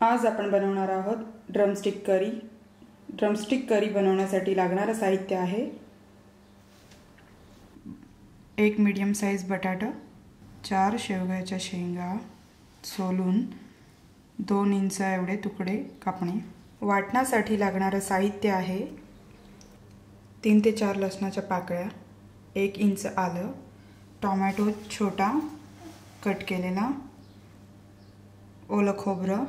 आज आपण बनवणार आहोत ड्रमस्टिक करी। ड्रमस्टिक करी बनवण्यासाठी लागणारे साहित्य आहे 1 मीडियम साइज बटाटा, 4 शेवग्याच्या शेंगा सोलून 2 इंच एवढे तुकडे कापणे। वाटण्यासाठी लागणारे साहित्य आहे 3 ते 4 लसणाच्या पाकळ्या, 1 इंच आलं, टोमॅटो छोटा कट केलेला, ओलं खोबरं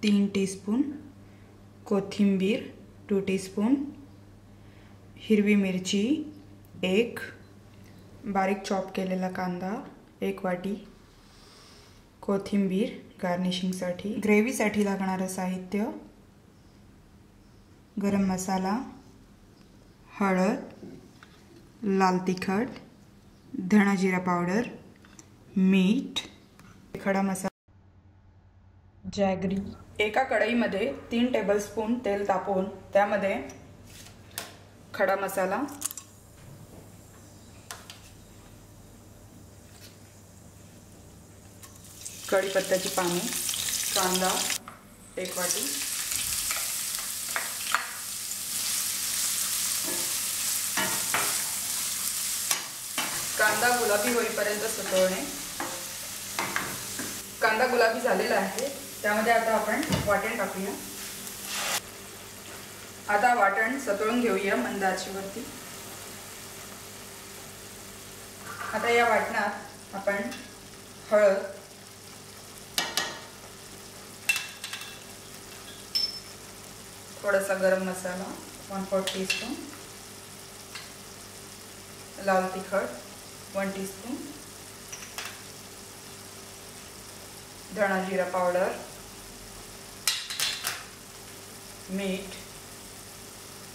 3 टीस्पून, कोथिंबीर 2 टीस्पून, हिरवी मिरची 1, बारीक चॉप केलेला कांदा 1 वाटी, कोथिंबीर गार्निशिंगसाठी। ग्रेव्हीसाठी लागणारे साहित्य गरम मसाला, हळद, लाल तिखट, धना जिरा पावडर, मीठ, खडा मसाला, जॅगरी। एका कढईमध्ये 3 टेबलस्पून तेल तापवून त्यामध्ये खडा मसाला, कढीपत्त्याची पाने, कांदा 1 वाटी, कांदा गुलाबी होईपर्यंत सतळणे। कांदा गुलाबी झालेला आहे, त्यामध्ये आता आपण वाटण टाकूया। आता वाटण सतळून घेऊया मंद आचेवरती। आता या वाटणात आपण हळद, थोडासा गरम मसाला 1/4 टीस्पून, लाल तिखट 1 टीस्पून, धना जिरा पावडर, मीठ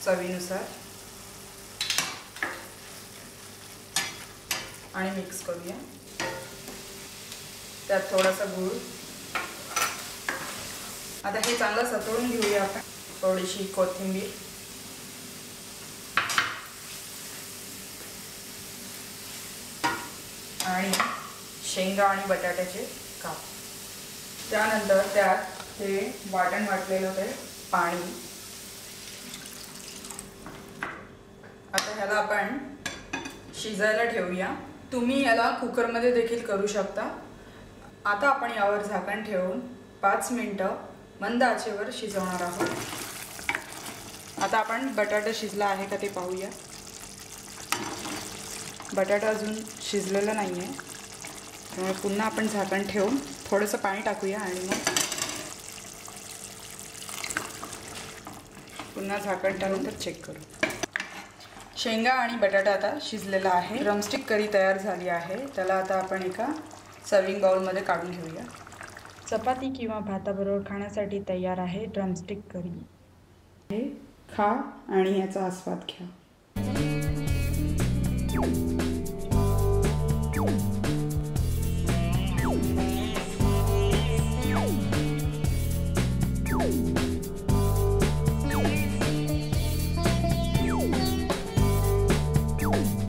चवीनुसार आणि मिक्स करूया। त्यात थोडासा गूळ। आता हे चांगलं सतळून घेऊया आपण। थोडीशी कोथिंबीर, आणि शेंगा आणि बटाट्याचे काप। त्यानंतर त्यात हे वाटण वाटलेलं ते पाणी। आता ह्याला आपण शिजायला ठेवूया। तुम्ही याला कुकरमध्ये देखील करू शकता। आता आपण यावर झाकण ठेवून 5 मिनिटं मंद आचेवर शिजवणार आहोत। आता आपण बटाटा शिजला आहे का ते पाहूया। बटाटा अजून शिजलेला नाही आहे, त्यामुळे पुन्हा आपण झाकण ठेवून थोडंसं पाणी टाकूया आणि मग पुन्हा झाकण टाकून चेक करू। शेंगा आणि बटाटा आता शिजलेला आहे। ड्रमस्टिक करी तयार झाली आहे। त्याला आता आपण एका सर्विंग बाउलमध्ये काढून घेऊया। चपाती किंवा भाताबरोबर खाण्यासाठी तयार आहे ड्रमस्टिक करी। हे खा आणि याचा आस्वाद घ्या।